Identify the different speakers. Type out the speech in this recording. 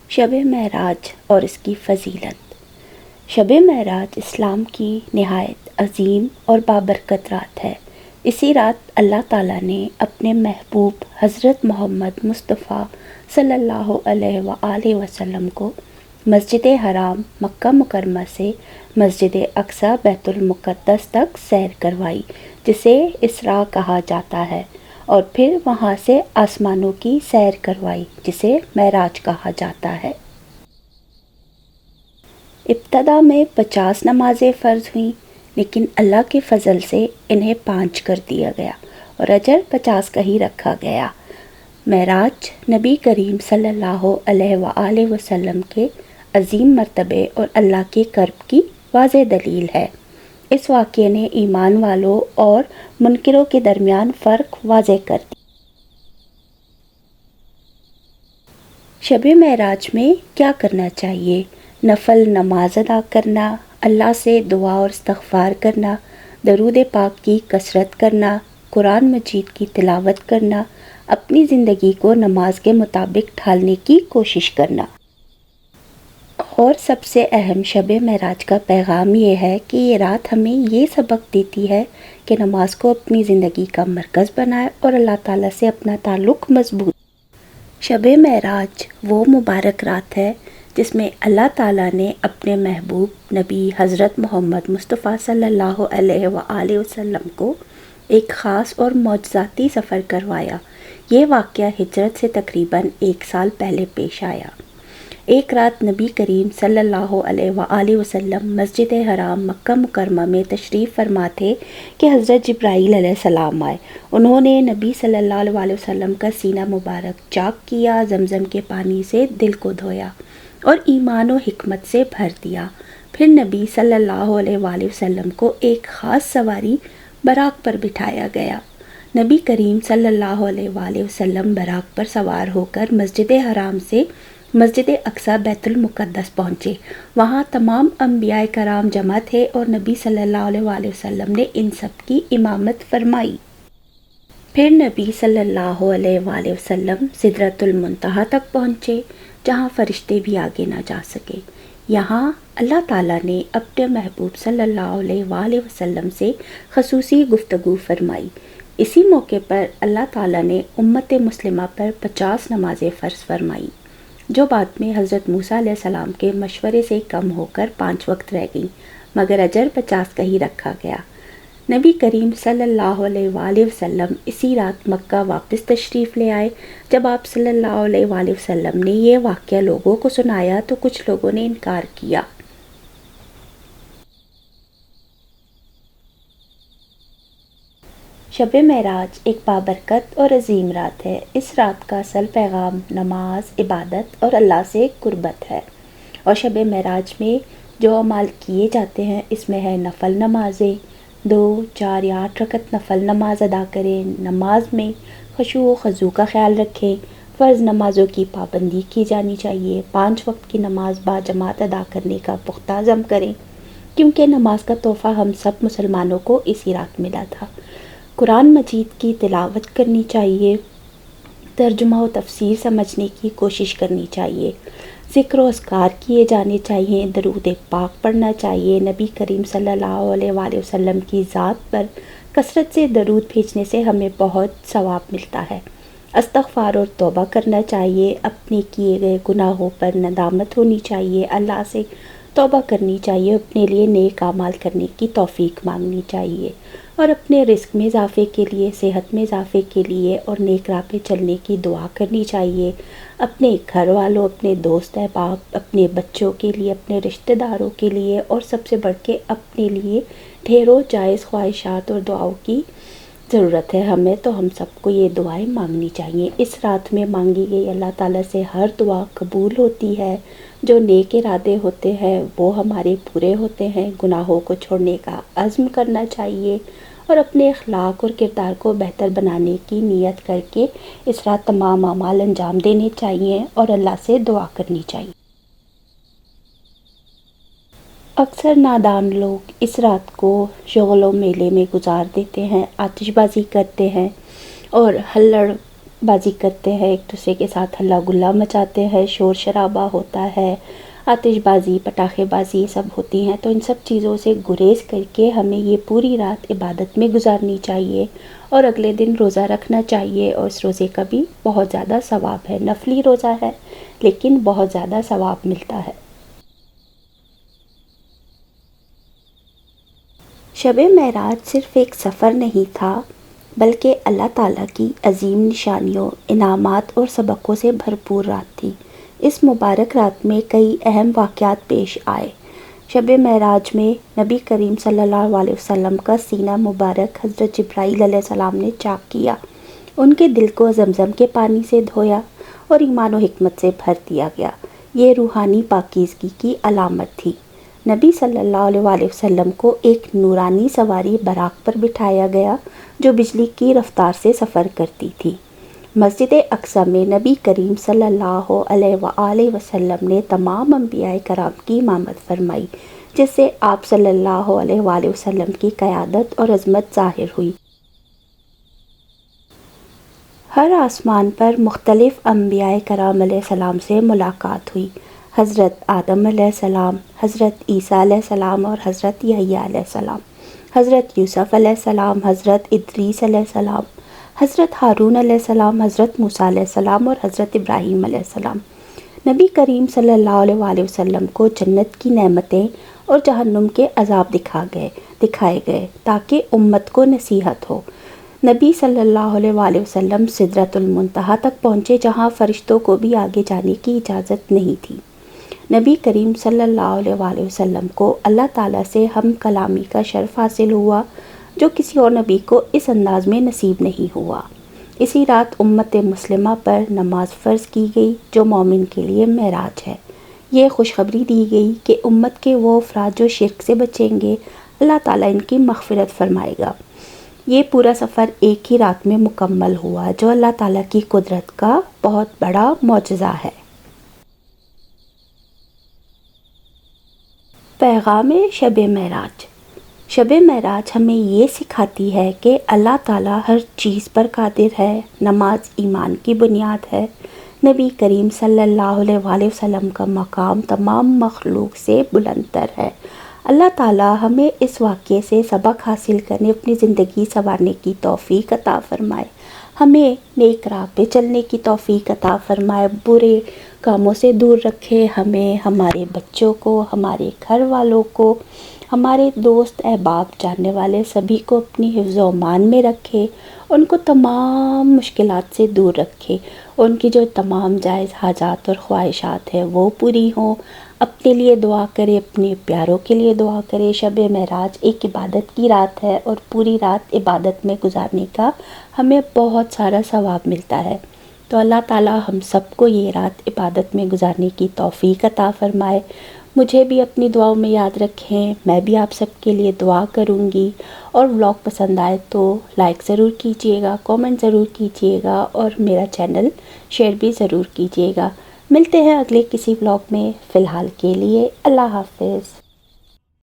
Speaker 1: شب معراج اور اس کی فضیلت۔ شب معراج اسلام کی نہایت عظیم اور بابرکت رات ہے۔ اسی رات اللہ تعالیٰ نے اپنے محبوب حضرت محمد مصطفیٰ صلی اللہ علیہ وآلہ وسلم کو مسجد حرام مکہ مکرمہ سے مسجد اقصی بیت المقدس تک سیر کروائی، جسے اسراء کہا جاتا ہے، اور پھر وہاں سے آسمانوں کی سیر کروائی، جسے معراج کہا جاتا ہے۔ ابتدا میں 50 نمازیں فرض ہوئیں، لیکن اللہ کے فضل سے انہیں 5 کر دیا گیا اور اجر 50 کا ہی رکھا گیا۔ معراج نبی کریم صلی اللہ علیہ وآلہ وسلم کے عظیم مرتبے اور اللہ کے کرب کی واضح دلیل ہے۔ اس واقعے نے ایمان والوں اور منکروں کے درمیان فرق واضح کر دیا۔ شب معراج میں کیا کرنا چاہیے؟ نفل نماز ادا کرنا، اللہ سے دعا اور استغفار کرنا، درود پاک کی کثرت کرنا، قرآن مجید کی تلاوت کرنا، اپنی زندگی کو نماز کے مطابق ڈھالنے کی کوشش کرنا۔ اور سب سے اہم شب معراج کا پیغام یہ ہے کہ یہ رات ہمیں یہ سبق دیتی ہے کہ نماز کو اپنی زندگی کا مرکز بنائے اور اللہ تعالیٰ سے اپنا تعلق مضبوط۔ شب معراج وہ مبارک رات ہے جس میں اللہ تعالیٰ نے اپنے محبوب نبی حضرت محمد مصطفیٰ صلی اللہ علیہ وآلہ وسلم کو ایک خاص اور معجزاتی سفر کروایا۔ یہ واقعہ ہجرت سے تقریباً 1 سال پہلے پیش آیا۔ ایک رات نبی کریم صلی اللہ علیہ وآلہ وسلم مسجد حرام مکہ مکرمہ میں تشریف فرما تھے کہ حضرت جبرائیل علیہ السلام آئے۔ انہوں نے نبی صلی اللہ علیہ وسلم کا سینہ مبارک چاک کیا، زمزم کے پانی سے دل کو دھویا اور ایمان و حکمت سے بھر دیا۔ پھر نبی صلی اللہ علیہ وآلہ وسلم کو ایک خاص سواری براق پر بٹھایا گیا۔ نبی کریم صلی اللہ علیہ وآلہ وسلم براق پر سوار ہو کر مسجد حرام سے مسجد اقصی بیت المقدس پہنچے۔ وہاں تمام انبیاء کرام جمع تھے اور نبی صلی اللہ علیہ وآلہ وسلم نے ان سب کی امامت فرمائی۔ پھر نبی صلی اللہ علیہ وآلہ وسلم سدرۃ المنتہا تک پہنچے، جہاں فرشتے بھی آگے نہ جا سکے۔ یہاں اللہ تعالیٰ نے اپنے محبوب صلی اللہ علیہ وآلہ وسلم سے خصوصی گفتگو فرمائی۔ اسی موقع پر اللہ تعالیٰ نے امت مسلمہ پر 50 نمازیں فرض فرمائی، جو بعد میں حضرت موسیٰ علیہ السلام کے مشورے سے کم ہو کر 5 وقت رہ گئیں، مگر اجر 50 کا ہی رکھا گیا۔ نبی کریم صلی اللہ علیہ وآلہ وسلم اسی رات مکہ واپس تشریف لے آئے۔ جب آپ صلی اللہ علیہ وآلہ وسلم نے یہ واقعہ لوگوں کو سنایا تو کچھ لوگوں نے انکار کیا۔ شب معراج ایک بابرکت اور عظیم رات ہے۔ اس رات کا اصل پیغام نماز، عبادت اور اللہ سے قربت ہے، اور شب معراج میں جو اعمال کیے جاتے ہیں اس میں ہے نفل نمازیں، 2، 4 یا 8 رکعت نفل نماز ادا کریں، نماز میں خشوع و خضوع کا خیال رکھیں، فرض نمازوں کی پابندی کی جانی چاہیے، 5 وقت کی نماز باجماعت ادا کرنے کا پختہ عزم کریں، کیونکہ نماز کا تحفہ ہم سب مسلمانوں کو اسی رات ملا تھا۔ قرآن مجید کی تلاوت کرنی چاہیے، ترجمہ و تفسیر سمجھنے کی کوشش کرنی چاہیے، ذکر و اذکار کیے جانے چاہیے، درود پاک پڑھنا چاہیے۔ نبی کریم صلی اللہ علیہ وآلہ وسلم کی ذات پر کثرت سے درود بھیجنے سے ہمیں بہت ثواب ملتا ہے۔ استغفار اور توبہ کرنا چاہیے، اپنے کیے گئے گناہوں پر ندامت ہونی چاہیے، اللہ سے توبہ کرنی چاہیے، اپنے لیے نیک اعمال کرنے کی توفیق مانگنی چاہیے، اور اپنے رزق میں اضافے کے لیے، صحت میں اضافے کے لیے اور نیک راہ پہ چلنے کی دعا کرنی چاہیے۔ اپنے گھر والوں، اپنے دوست احباب، اپنے بچوں کے لیے، اپنے رشتہ داروں کے لیے، اور سب سے بڑھ کے اپنے لیے ڈھیروں جائز خواہشات اور دعاؤں کی ضرورت ہے ہمیں، تو ہم سب کو یہ دعائیں مانگنی چاہیے۔ اس رات میں مانگی گئی اللہ تعالیٰ سے ہر دعا قبول ہوتی ہے، جو نیک ارادے ہوتے ہیں وہ ہمارے پورے ہوتے ہیں۔ گناہوں کو چھوڑنے کا عزم کرنا چاہیے اور اپنے اخلاق اور کردار کو بہتر بنانے کی نیت کر کے اس رات تمام اعمال انجام دینے چاہیے اور اللہ سے دعا کرنی چاہیے۔ اکثر نادان لوگ اس رات کو شغل و میلے میں گزار دیتے ہیں، آتش بازی کرتے ہیں اور ہلڑ بازی کرتے ہیں، ایک دوسرے کے ساتھ ہلا گلا مچاتے ہیں، شور شرابہ ہوتا ہے، آتش بازی، پٹاخے بازی یہ سب ہوتی ہیں۔ تو ان سب چیزوں سے گریز کر کے ہمیں یہ پوری رات عبادت میں گزارنی چاہیے اور اگلے دن روزہ رکھنا چاہیے، اور اس روزے کا بھی بہت زیادہ ثواب ہے۔ نفلی روزہ ہے لیکن بہت زیادہ ثواب ملتا ہے۔ شب معراج صرف ایک سفر نہیں تھا، بلکہ اللہ تعالیٰ کی عظیم نشانیوں، انعامات اور سبقوں سے بھرپور رات تھی۔ اس مبارک رات میں کئی اہم واقعات پیش آئے۔ شب معراج میں نبی کریم صلی اللہ علیہ وسلم کا سینہ مبارک حضرت جبرائیل علیہ السلام نے چاک کیا، ان کے دل کو زمزم کے پانی سے دھویا اور ایمان و حکمت سے بھر دیا گیا۔ یہ روحانی پاکیزگی کی علامت تھی۔ نبی صلی اللہ علیہ وسلم کو ایک نورانی سواری براق پر بٹھایا گیا جو بجلی کی رفتار سے سفر کرتی تھی۔ مسجد اقصی میں نبی کریم صلی اللہ علیہ وآلہ وسلم نے تمام انبیاء کرام کی امامت فرمائی، جس سے آپ صلی اللہ علیہ وآلہ وسلم کی قیادت اور عظمت ظاہر ہوئی۔ ہر آسمان پر مختلف انبیاء کرام علیہ السلام سے ملاقات ہوئی۔ حضرت آدم علیہ السلام، حضرت عیسیٰ علیہ السلام اور حضرت یحییٰ علیہ السلام، حضرت یوسف علیہ السلام، حضرت ادریس علیہ السلام، حضرت ہارون علیہ السلام، حضرت موسیٰ علیہ السلام اور حضرت ابراہیم علیہ السلام۔ نبی کریم صلی اللہ علیہ وآلہ وسلم کو جنت کی نعمتیں اور جہنم کے عذاب دکھائے گئے تاکہ امت کو نصیحت ہو۔ نبی صلی اللہ علیہ وآلہ وسلم سدرۃ المنتہا تک پہنچے، جہاں فرشتوں کو بھی آگے جانے کی اجازت نہیں تھی۔ نبی کریم صلی اللہ علیہ وآلہ وسلم کو اللہ تعالیٰ سے ہم کلامی کا شرف حاصل ہوا، جو کسی اور نبی کو اس انداز میں نصیب نہیں ہوا۔ اسی رات امت مسلمہ پر نماز فرض کی گئی، جو مومن کے لیے معراج ہے۔ یہ خوشخبری دی گئی کہ امت کے وہ افراد جو شرک سے بچیں گے، اللہ تعالیٰ ان کی مغفرت فرمائے گا۔ یہ پورا سفر ایک ہی رات میں مکمل ہوا، جو اللہ تعالیٰ کی قدرت کا بہت بڑا معجزہ ہے۔ پیغام شب معراج۔ شب معراج ہمیں یہ سکھاتی ہے کہ اللہ تعالیٰ ہر چیز پر قادر ہے۔ نماز ایمان کی بنیاد ہے۔ نبی کریم صلی اللہ علیہ وآلہ وسلم کا مقام تمام مخلوق سے بلند تر ہے۔ اللہ تعالیٰ ہمیں اس واقعے سے سبق حاصل کرنے، اپنی زندگی سنوارنے کی توفیق عطا فرمائے، ہمیں نیک راہ پہ چلنے کی توفیق عطا فرمائے، برے کاموں سے دور رکھے، ہمیں، ہمارے بچوں کو، ہمارے گھر والوں کو، ہمارے دوست احباب جاننے والے سبھی کو اپنی حفظ و امان میں رکھے، ان کو تمام مشکلات سے دور رکھے، ان کی جو تمام جائز حاجات اور خواہشات ہیں وہ پوری ہوں۔ اپنے لیے دعا کرے، اپنے پیاروں کے لیے دعا کرے۔ شب معراج ایک عبادت کی رات ہے اور پوری رات عبادت میں گزارنے کا ہمیں بہت سارا ثواب ملتا ہے۔ تو اللہ تعالیٰ ہم سب کو یہ رات عبادت میں گزارنے کی توفیق عطا فرمائے۔ مجھے بھی اپنی دعاؤں میں یاد رکھیں، میں بھی آپ سب کے لیے دعا کروں گی۔ اور ولاگ پسند آئے تو لائک ضرور کیجیے گا، کامنٹ ضرور کیجیے گا اور میرا چینل شیئر بھی ضرور کیجیے گا۔ ملتے ہیں اگلے کسی ولاگ میں، فی الحال کے لیے اللہ حافظ۔